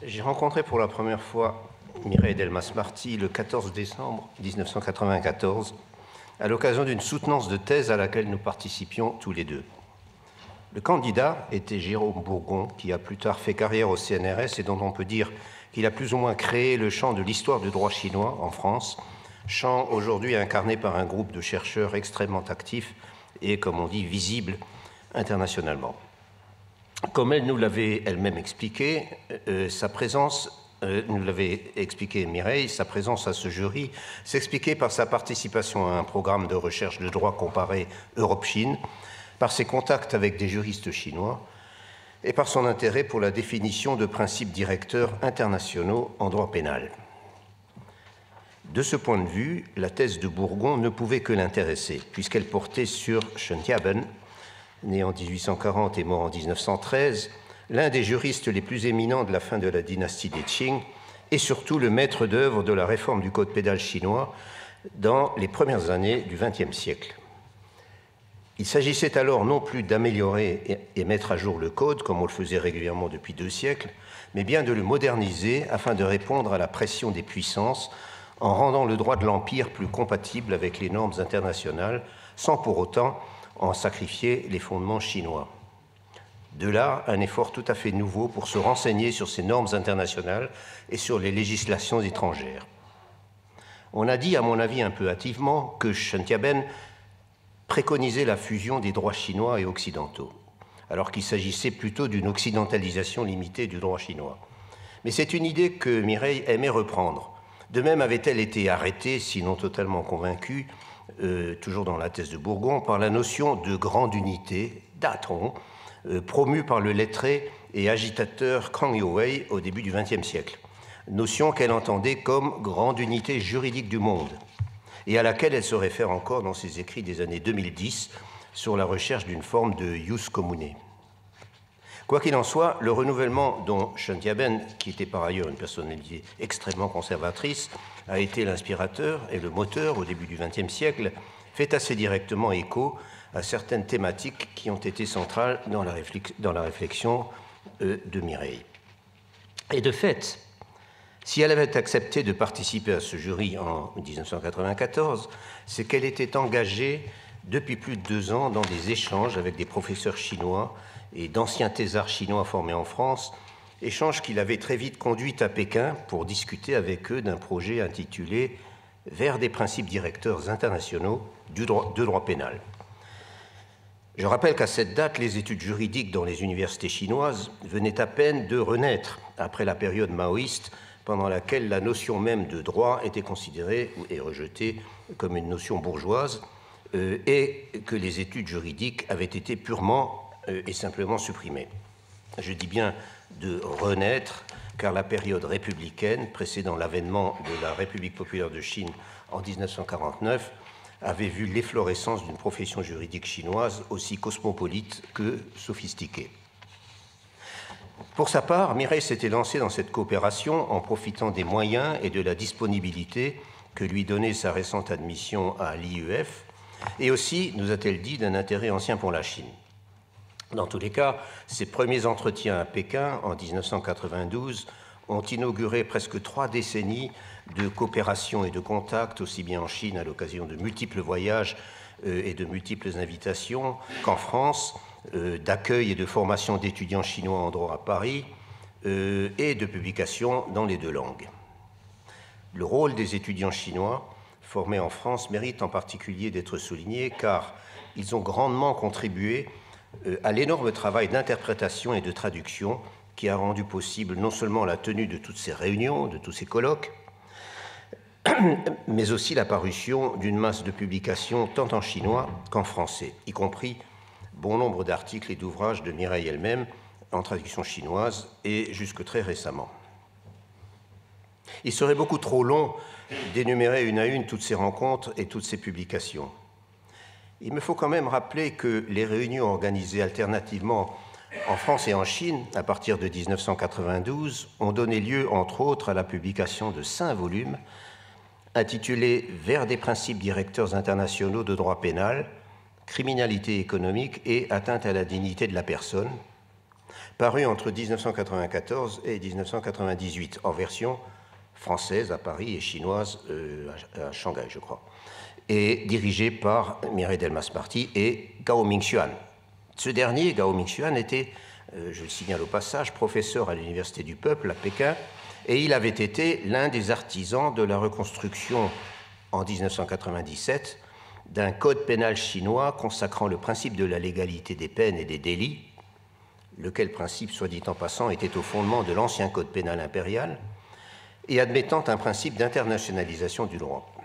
J'ai rencontré pour la première fois Mireille Delmas-Marty le 14 décembre 1994 à l'occasion d'une soutenance de thèse à laquelle nous participions tous les deux. Le candidat était Jérôme Bourgon, qui a plus tard fait carrière au CNRS et dont on peut dire qu'il a plus ou moins créé le champ de l'histoire du droit chinois en France, champ aujourd'hui incarné par un groupe de chercheurs extrêmement actifs et, comme on dit, visibles internationalement. Comme elle nous l'avait elle-même expliqué, nous l'avait expliqué Mireille, sa présence à ce jury s'expliquait par sa participation à un programme de recherche de droit comparé Europe-Chine, par ses contacts avec des juristes chinois et par son intérêt pour la définition de principes directeurs internationaux en droit pénal. De ce point de vue, la thèse de Bourgon ne pouvait que l'intéresser, puisqu'elle portait sur Shen Tiaben, né en 1840 et mort en 1913, l'un des juristes les plus éminents de la fin de la dynastie des Qing et surtout le maître d'œuvre de la réforme du code pénal chinois dans les premières années du XXe siècle. Il s'agissait alors non plus d'améliorer et mettre à jour le code, comme on le faisait régulièrement depuis 2 siècles, mais bien de le moderniser afin de répondre à la pression des puissances en rendant le droit de l'Empire plus compatible avec les normes internationales, sans pour autant en sacrifier les fondements chinois. De là, un effort tout à fait nouveau pour se renseigner sur ces normes internationales et sur les législations étrangères. On a dit, à mon avis un peu hâtivement, que Shen Tiaben préconisait la fusion des droits chinois et occidentaux, alors qu'il s'agissait plutôt d'une occidentalisation limitée du droit chinois. Mais c'est une idée que Mireille aimait reprendre. De même avait-elle été arrêtée, sinon totalement convaincue, toujours dans la thèse de Bourgon, par la notion de grande unité, d'atron, promue par le lettré et agitateur Kang Youwei au début du XXe siècle, notion qu'elle entendait comme grande unité juridique du monde, et à laquelle elle se réfère encore dans ses écrits des années 2010 sur la recherche d'une forme de jus commune. Quoi qu'il en soit, le renouvellement dont Shen Tiaben, qui était par ailleurs une personnalité extrêmement conservatrice, a été l'inspirateur et le moteur au début du XXe siècle, fait assez directement écho à certaines thématiques qui ont été centrales dans la réflexion de Mireille. Et de fait, si elle avait accepté de participer à ce jury en 1994, c'est qu'elle était engagée depuis plus de 2 ans dans des échanges avec des professeurs chinois et d'anciens thésards chinois formés en France, échanges qui l'avaient très vite conduite à Pékin pour discuter avec eux d'un projet intitulé « Vers des principes directeurs internationaux de droit pénal ». Je rappelle qu'à cette date, les études juridiques dans les universités chinoises venaient à peine de renaître après la période maoïste, pendant laquelle la notion même de droit était considérée et rejetée comme une notion bourgeoise, et que les études juridiques avaient été purement et simplement supprimées. Je dis bien de renaître, car la période républicaine précédant l'avènement de la République populaire de Chine en 1949 avait vu l'efflorescence d'une profession juridique chinoise aussi cosmopolite que sophistiquée. Pour sa part, Mireille s'était lancée dans cette coopération en profitant des moyens et de la disponibilité que lui donnait sa récente admission à l'IEF, et aussi, nous a-t-elle dit, d'un intérêt ancien pour la Chine. Dans tous les cas, ses premiers entretiens à Pékin, en 1992, ont inauguré presque 3 décennies de coopération et de contacts, aussi bien en Chine à l'occasion de multiples voyages et de multiples invitations, qu'en France, d'accueil et de formation d'étudiants chinois en droit à Paris, et de publications dans les 2 langues. Le rôle des étudiants chinois formés en France mérite en particulier d'être souligné, car ils ont grandement contribué à l'énorme travail d'interprétation et de traduction qui a rendu possible non seulement la tenue de toutes ces réunions, de tous ces colloques, mais aussi la parution d'une masse de publications tant en chinois qu'en français, y compris bon nombre d'articles et d'ouvrages de Mireille elle-même en traduction chinoise et jusque très récemment. Il serait beaucoup trop long d'énumérer une à une toutes ces rencontres et toutes ces publications. Il me faut quand même rappeler que les réunions organisées alternativement en France et en Chine, à partir de 1992, ont donné lieu, entre autres, à la publication de 5 volumes intitulés « Vers des principes directeurs internationaux de droit pénal, criminalité économique et atteinte à la dignité de la personne », paru entre 1994 et 1998, en version française à Paris et chinoise à Shanghai, je crois, et dirigé par Mireille Delmas-Marty et Gao Mingxuan. Ce dernier, Gao Mingxuan, était, je le signale au passage, professeur à l'Université du Peuple à Pékin, et il avait été l'un des artisans de la reconstruction en 1997 d'un code pénal chinois consacrant le principe de la légalité des peines et des délits, lequel principe, soit dit en passant, était au fondement de l'ancien code pénal impérial, et admettant un principe d'internationalisation du droit.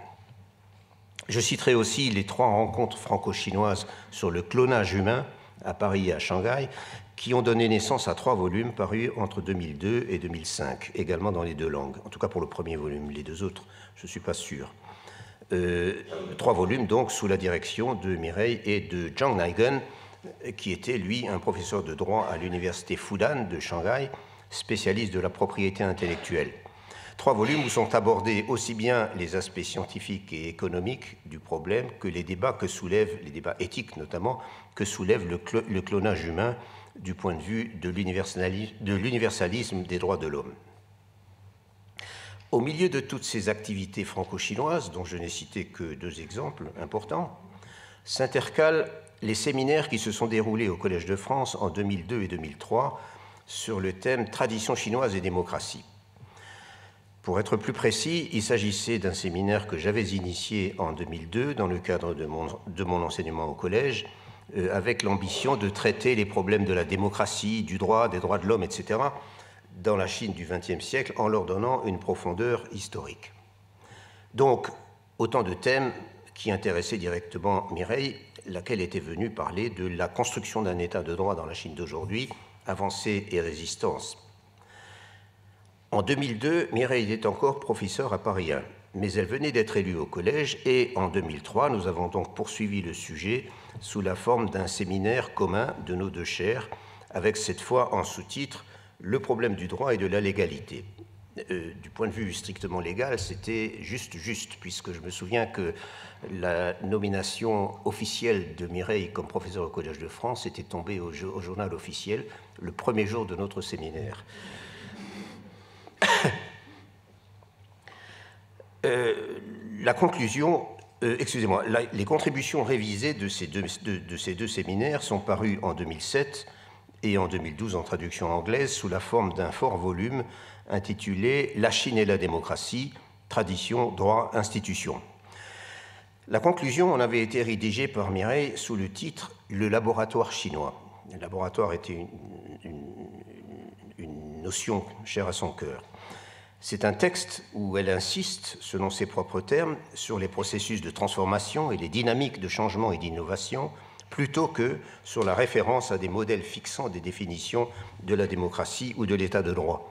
Je citerai aussi les 3 rencontres franco-chinoises sur le clonage humain à Paris et à Shanghai, qui ont donné naissance à 3 volumes parus entre 2002 et 2005, également dans les 2 langues, en tout cas pour le premier volume, les 2 autres, je ne suis pas sûr. 3 volumes donc sous la direction de Mireille et de Zhang Naigen, qui était lui un professeur de droit à l'université Fudan de Shanghai, spécialiste de la propriété intellectuelle. 3 volumes où sont abordés aussi bien les aspects scientifiques et économiques du problème que les débats éthiques notamment, que soulève le clonage humain du point de vue de l'universalisme des droits de l'homme. Au milieu de toutes ces activités franco-chinoises, dont je n'ai cité que 2 exemples importants, s'intercalent les séminaires qui se sont déroulés au Collège de France en 2002 et 2003 sur le thème « Tradition chinoise et démocratie ». Pour être plus précis, il s'agissait d'un séminaire que j'avais initié en 2002 dans le cadre de mon enseignement au collège, avec l'ambition de traiter les problèmes de la démocratie, du droit, des droits de l'homme, etc., dans la Chine du XXe siècle, en leur donnant une profondeur historique. Donc, autant de thèmes qui intéressaient directement Mireille, laquelle était venue parler de la construction d'un État de droit dans la Chine d'aujourd'hui, avancée et résistance. En 2002, Mireille était encore professeure à Paris 1, mais elle venait d'être élue au collège et en 2003, nous avons donc poursuivi le sujet sous la forme d'un séminaire commun de nos 2 chaires, avec cette fois en sous-titre « Le problème du droit et de la légalité ». Du point de vue strictement légal, c'était juste, puisque je me souviens que la nomination officielle de Mireille comme professeur au Collège de France était tombée au journal officiel le premier jour de notre séminaire. La conclusion, les contributions révisées de ces deux séminaires sont parues en 2007 et en 2012 en traduction anglaise sous la forme d'un fort volume intitulé « La Chine et la démocratie, tradition, droit, institution ». La conclusion en avait été rédigée par Mireille sous le titre « Le laboratoire chinois ». Le laboratoire était une notion chère à son cœur. C'est un texte où elle insiste, selon ses propres termes, sur les processus de transformation et les dynamiques de changement et d'innovation, plutôt que sur la référence à des modèles fixant des définitions de la démocratie ou de l'état de droit.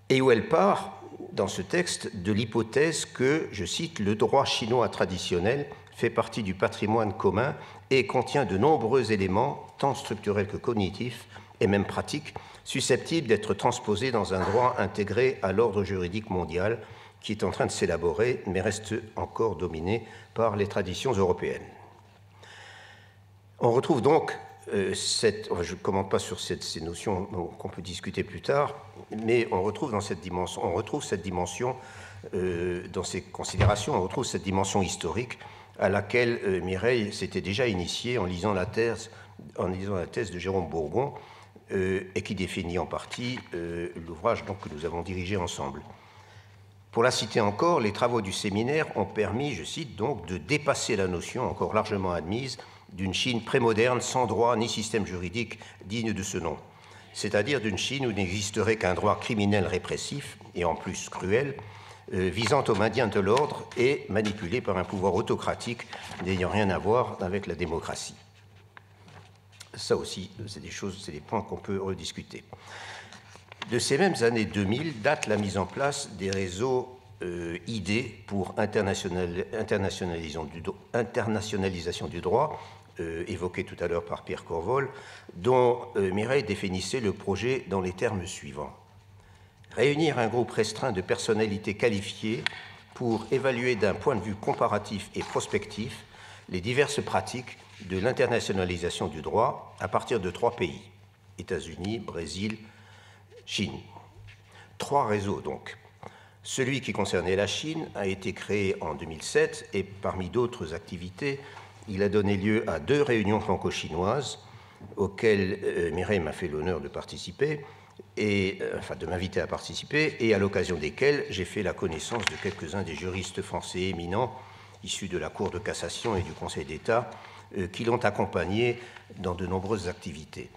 Et où elle part, dans ce texte, de l'hypothèse que, je cite, « le droit chinois traditionnel fait partie du patrimoine commun et contient de nombreux éléments, tant structurels que cognitifs, et même pratiques, susceptibles d'être transposés dans un droit intégré à l'ordre juridique mondial qui est en train de s'élaborer, mais reste encore dominé par les traditions européennes. » On retrouve donc je ne commente pas sur ces notions qu'on peut discuter plus tard, mais on retrouve cette dimension dans ces considérations, on retrouve cette dimension historique à laquelle Mireille s'était déjà initiée en lisant la thèse de Jérôme Bourgon, et qui définit en partie l'ouvrage que nous avons dirigé ensemble. Pour la citer encore, les travaux du séminaire ont permis, je cite donc, de dépasser la notion encore largement admise d'une Chine prémoderne sans droit ni système juridique digne de ce nom, c'est-à-dire d'une Chine où n'existerait qu'un droit criminel répressif, et en plus cruel, visant au maintien de l'ordre et manipulé par un pouvoir autocratique n'ayant rien à voir avec la démocratie. Ça aussi, c'est des points qu'on peut rediscuter. De ces mêmes années 2000 date la mise en place des réseaux ID pour internationalisation du droit, évoqué tout à l'heure par Pierre Corvol, dont Mireille définissait le projet dans les termes suivants. Réunir un groupe restreint de personnalités qualifiées pour évaluer d'un point de vue comparatif et prospectif les diverses pratiques de l'internationalisation du droit à partir de 3 pays, États-Unis, Brésil, Chine. 3 réseaux donc. Celui qui concernait la Chine a été créé en 2007 et parmi d'autres activités, il a donné lieu à 2 réunions franco-chinoises auxquelles Mireille m'a fait l'honneur de participer, de m'inviter à participer, et à l'occasion desquelles j'ai fait la connaissance de quelques-uns des juristes français éminents issus de la Cour de cassation et du Conseil d'État qui l'ont accompagné dans de nombreuses activités.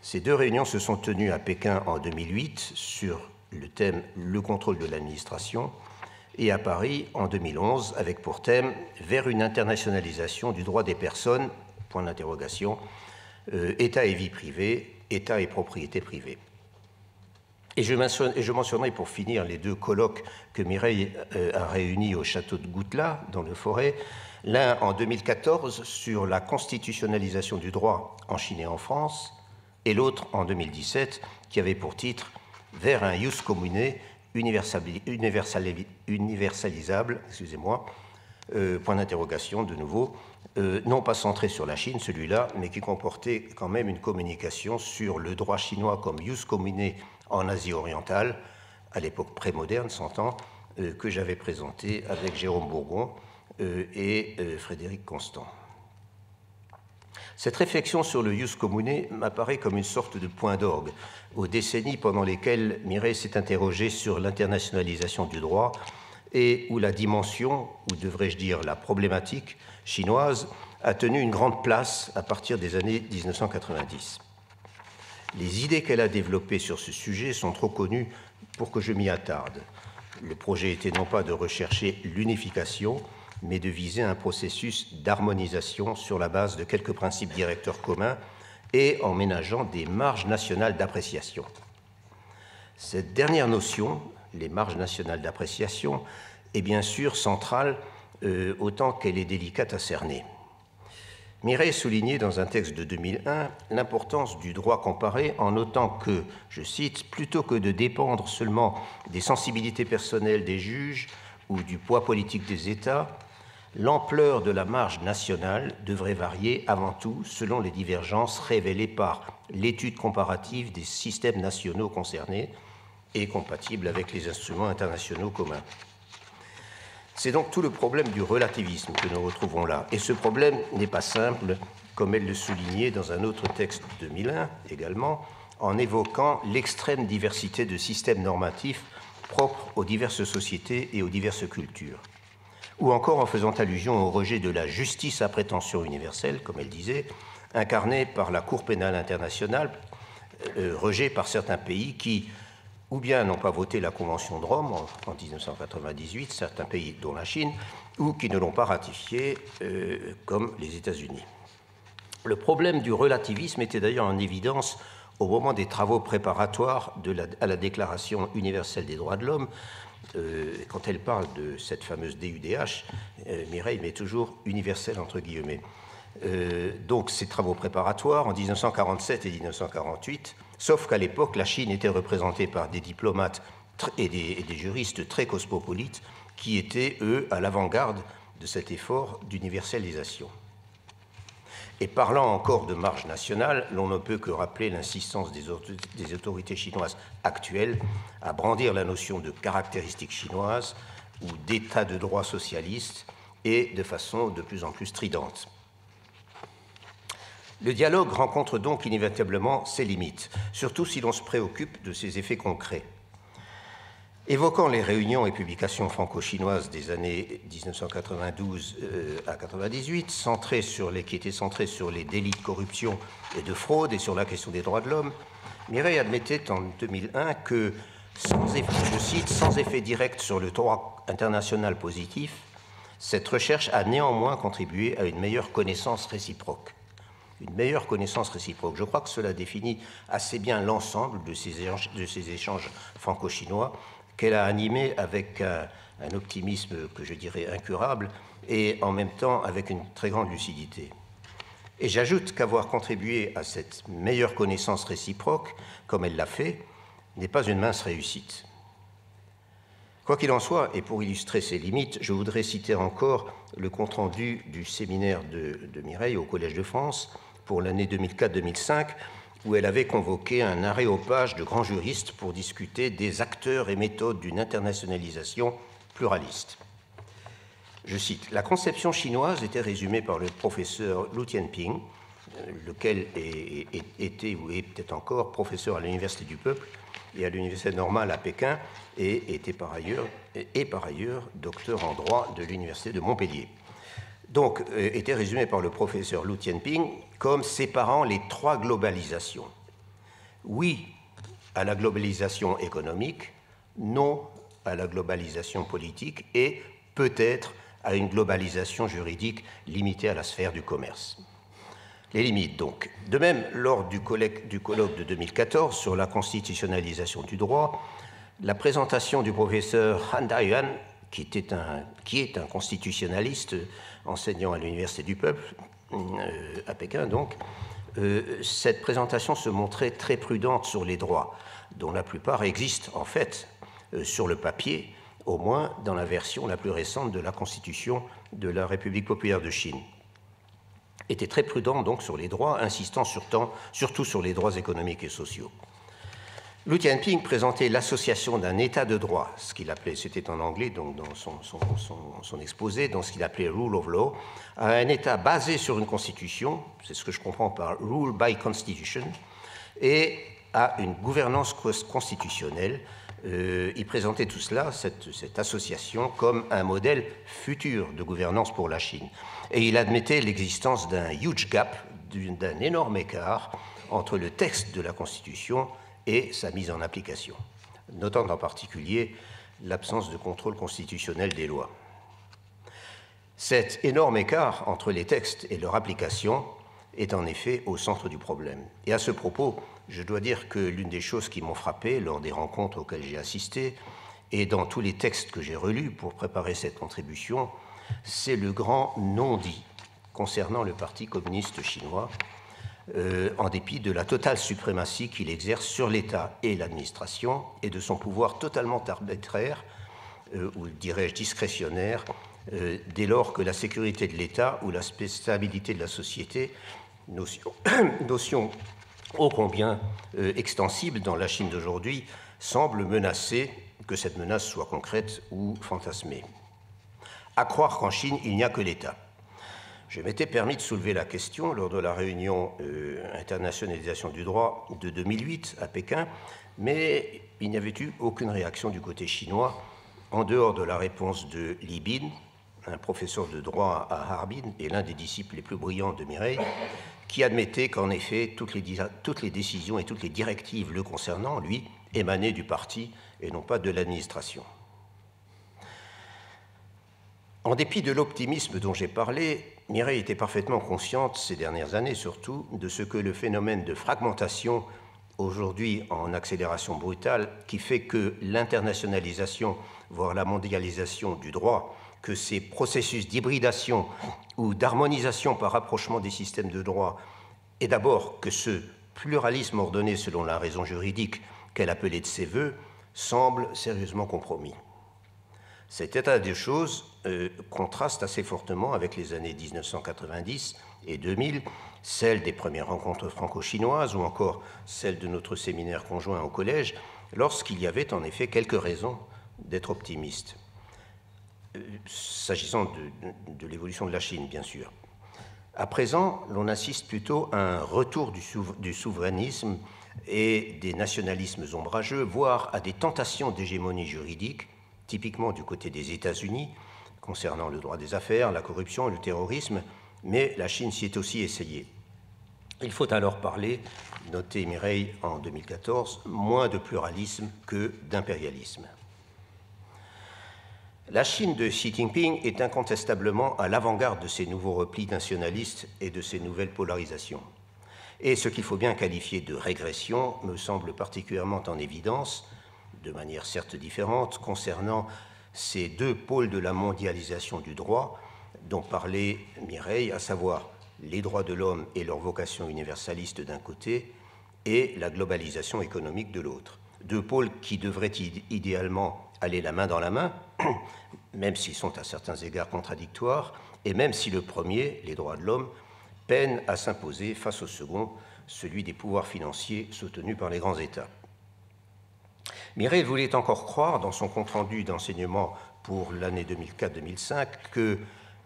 Ces 2 réunions se sont tenues à Pékin en 2008 sur le thème « Le contrôle de l'administration » et à Paris en 2011 avec pour thème « Vers une internationalisation du droit des personnes », point d'interrogation, État et vie privée, État et propriété privée. Et je mentionnerai pour finir les 2 colloques que Mireille a réunis au château de Goutelat, dans le Forêt, l'un en 2014 sur la constitutionnalisation du droit en Chine et en France, et l'autre en 2017 qui avait pour titre « Vers un ius commune universalisable », point d'interrogation de nouveau, non pas centré sur la Chine, celui-là, mais qui comportait quand même une communication sur le droit chinois comme ius commune en Asie orientale, à l'époque prémoderne, s'entend, que j'avais présenté avec Jérôme Bourgon et Frédéric Constant. Cette réflexion sur le ius commune m'apparaît comme une sorte de point d'orgue aux décennies pendant lesquelles Mireille s'est interrogée sur l'internationalisation du droit et où la dimension, ou devrais-je dire la problématique chinoise, a tenu une grande place à partir des années 1990. Les idées qu'elle a développées sur ce sujet sont trop connues pour que je m'y attarde. Le projet était non pas de rechercher l'unification, mais de viser un processus d'harmonisation sur la base de quelques principes directeurs communs et en ménageant des marges nationales d'appréciation. Cette dernière notion, les marges nationales d'appréciation, est bien sûr centrale autant qu'elle est délicate à cerner. Mireille soulignait dans un texte de 2001 l'importance du droit comparé en notant que, je cite, « plutôt que de dépendre seulement des sensibilités personnelles des juges ou du poids politique des États, l'ampleur de la marge nationale devrait varier avant tout selon les divergences révélées par l'étude comparative des systèmes nationaux concernés et compatibles avec les instruments internationaux communs. » C'est donc tout le problème du relativisme que nous retrouvons là. Et ce problème n'est pas simple, comme elle le soulignait dans un autre texte de 2001 également, en évoquant l'extrême diversité de systèmes normatifs propres aux diverses sociétés et aux diverses cultures. Ou encore en faisant allusion au rejet de la justice à prétention universelle, comme elle disait, incarnée par la Cour pénale internationale, rejet par certains pays qui, ou bien n'ont pas voté la Convention de Rome en 1998, certains pays dont la Chine, ou qui ne l'ont pas ratifiée, comme les États-Unis. Le problème du relativisme était d'ailleurs en évidence au moment des travaux préparatoires à la Déclaration universelle des droits de l'homme. Quand elle parle de cette fameuse DUDH, Mireille met toujours universelle entre guillemets. Donc ces travaux préparatoires en 1947 et 1948, sauf qu'à l'époque, la Chine était représentée par des diplomates et des juristes très cosmopolites qui étaient, eux, à l'avant-garde de cet effort d'universalisation. Et parlant encore de marge nationale, l'on ne peut que rappeler l'insistance des autorités chinoises actuelles à brandir la notion de caractéristiques chinoises ou d'état de droit socialiste et de façon de plus en plus stridente. Le dialogue rencontre donc inévitablement ses limites, surtout si l'on se préoccupe de ses effets concrets. Évoquant les réunions et publications franco-chinoises des années 1992 à 1998, qui étaient centrées sur les délits de corruption et de fraude et sur la question des droits de l'homme, Mireille admettait en 2001 que, je cite, « sans effet direct sur le droit international positif, cette recherche a néanmoins contribué à une meilleure connaissance réciproque. » Une meilleure connaissance réciproque. Je crois que cela définit assez bien l'ensemble de ces échanges franco-chinois qu'elle a animés avec un optimisme que je dirais incurable et en même temps avec une très grande lucidité. Et j'ajoute qu'avoir contribué à cette meilleure connaissance réciproque, comme elle l'a fait, n'est pas une mince réussite. Quoi qu'il en soit, et pour illustrer ses limites, je voudrais citer encore le compte-rendu du séminaire de Mireille au Collège de France pour l'année 2004-2005, où elle avait convoqué un aréopage de grands juristes pour discuter des acteurs et méthodes d'une internationalisation pluraliste. Je cite, « La conception chinoise était résumée par le professeur Lu Tianping, lequel était ou est peut-être encore professeur à l'Université du Peuple et à l'Université normale à Pékin et par ailleurs docteur en droit de l'Université de Montpellier. Donc, était résumé par le professeur Lu Tianping comme séparant les trois globalisations. Oui à la globalisation économique, non à la globalisation politique et peut-être à une globalisation juridique limitée à la sphère du commerce. Les limites, donc. De même, lors du colloque de 2014 sur la constitutionnalisation du droit, la présentation du professeur Han Dayuan, qui est un constitutionnaliste enseignant à l'Université du Peuple, à Pékin donc, cette présentation se montrait très prudente sur les droits, dont la plupart existent en fait sur le papier, au moins dans la version la plus récente de la Constitution de la République populaire de Chine. Était très prudent donc sur les droits, insistant surtout sur les droits économiques et sociaux. Lu Tianping présentait l'association d'un état de droit, ce qu'il appelait, c'était en anglais donc dans son exposé, dans ce qu'il appelait rule of law, à un état basé sur une constitution, c'est ce que je comprends par rule by constitution, et à une gouvernance constitutionnelle. Il présentait tout cela, cette association, comme un modèle futur de gouvernance pour la Chine. Et il admettait l'existence d'un huge gap, d'un énorme écart entre le texte de la Constitution et sa mise en application, notant en particulier l'absence de contrôle constitutionnel des lois. Cet énorme écart entre les textes et leur application est en effet au centre du problème. Et à ce propos, je dois dire que l'une des choses qui m'ont frappé lors des rencontres auxquelles j'ai assisté et dans tous les textes que j'ai relus pour préparer cette contribution, c'est le grand non-dit concernant le Parti communiste chinois, en dépit de la totale suprématie qu'il exerce sur l'État et l'administration et de son pouvoir totalement arbitraire, ou dirais-je discrétionnaire, dès lors que la sécurité de l'État ou la stabilité de la société, notion ô combien extensible dans la Chine d'aujourd'hui, semble menacer, que cette menace soit concrète ou fantasmée. À croire qu'en Chine, il n'y a que l'État. Je m'étais permis de soulever la question lors de la réunion internationalisation du droit de 2008 à Pékin, mais il n'y avait eu aucune réaction du côté chinois, en dehors de la réponse de Li Bin, un professeur de droit à Harbin et l'un des disciples les plus brillants de Mireille, qui admettait qu'en effet, toutes les décisions et toutes les directives le concernant, lui, émanaient du parti et non pas de l'administration. En dépit de l'optimisme dont j'ai parlé, Mireille était parfaitement consciente, ces dernières années surtout, de ce que le phénomène de fragmentation, aujourd'hui en accélération brutale, qui fait que l'internationalisation, voire la mondialisation du droit, que ces processus d'hybridation ou d'harmonisation par rapprochement des systèmes de droit, et d'abord que ce pluralisme ordonné selon la raison juridique qu'elle appelait de ses voeux, semble sérieusement compromis. Cet état de choses contraste assez fortement avec les années 1990 et 2000, celles des premières rencontres franco-chinoises ou encore celles de notre séminaire conjoint au collège, lorsqu'il y avait en effet quelques raisons d'être optimiste. S'agissant de l'évolution de la Chine, bien sûr. À présent, l'on assiste plutôt à un retour du souverainisme et des nationalismes ombrageux, voire à des tentations d'hégémonie juridique, typiquement du côté des États-Unis, concernant le droit des affaires, la corruption et le terrorisme, mais la Chine s'y est aussi essayée. Il faut alors parler, notait Mireille en 2014, moins de pluralisme que d'impérialisme. La Chine de Xi Jinping est incontestablement à l'avant-garde de ces nouveaux replis nationalistes et de ces nouvelles polarisations. Et ce qu'il faut bien qualifier de régression me semble particulièrement en évidence, de manière certes différente, concernant ces deux pôles de la mondialisation du droit dont parlait Mireille, à savoir les droits de l'homme et leur vocation universaliste d'un côté et la globalisation économique de l'autre. Deux pôles qui devraient idéalement aller la main dans la main, même s'ils sont à certains égards contradictoires, et même si le premier, les droits de l'homme, peine à s'imposer face au second, celui des pouvoirs financiers soutenus par les grands États. Mireille voulait encore croire, dans son compte-rendu d'enseignement pour l'année 2004-2005, que,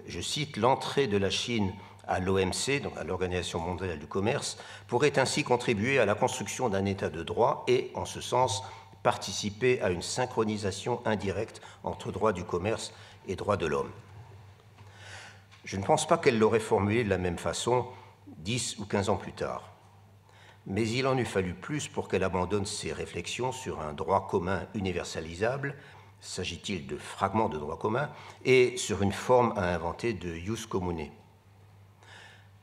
je cite, « l'entrée de la Chine à l'OMC, donc à l'Organisation mondiale du commerce, pourrait ainsi contribuer à la construction d'un État de droit et, en ce sens, participer à une synchronisation indirecte entre droit du commerce et droit de l'homme ». Je ne pense pas qu'elle l'aurait formulé de la même façon 10 ou 15 ans plus tard. Mais il en eût fallu plus pour qu'elle abandonne ses réflexions sur un droit commun universalisable, s'agit-il de fragments de droit commun, et sur une forme à inventer de jus commune.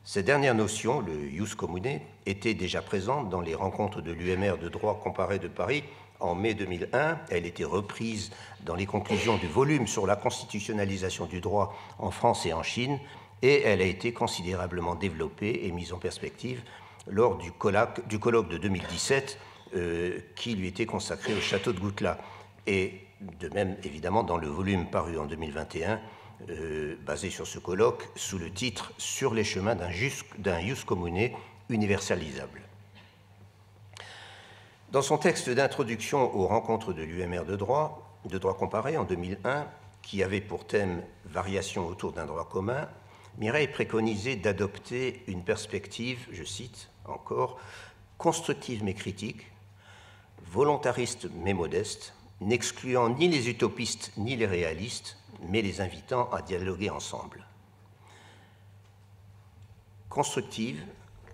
Cette dernière notion, le jus commune, était déjà présente dans les rencontres de l'UMR de droit comparé de Paris en mai 2001. Elle était reprise dans les conclusions du volume sur la constitutionnalisation du droit en France et en Chine, et elle a été considérablement développée et mise en perspective lors du colloque de 2017 qui lui était consacré au château de Goutelat, et de même évidemment dans le volume paru en 2021 basé sur ce colloque sous le titre « Sur les chemins d'un jus commune universalisable ». Dans son texte d'introduction aux rencontres de l'UMR de droit comparé en 2001, qui avait pour thème « Variation autour d'un droit commun », Mireille préconisait d'adopter une perspective, je cite encore, « constructive mais critique, volontariste mais modeste, n'excluant ni les utopistes ni les réalistes, mais les invitant à dialoguer ensemble. » Constructive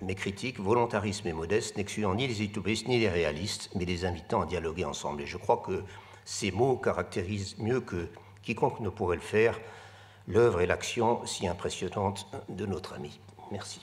mais critique, volontariste mais modeste, n'excluant ni les utopistes ni les réalistes, mais les invitant à dialoguer ensemble. Et je crois que ces mots caractérisent mieux que quiconque ne pourrait le faire l'œuvre et l'action si impressionnante de notre ami. Merci.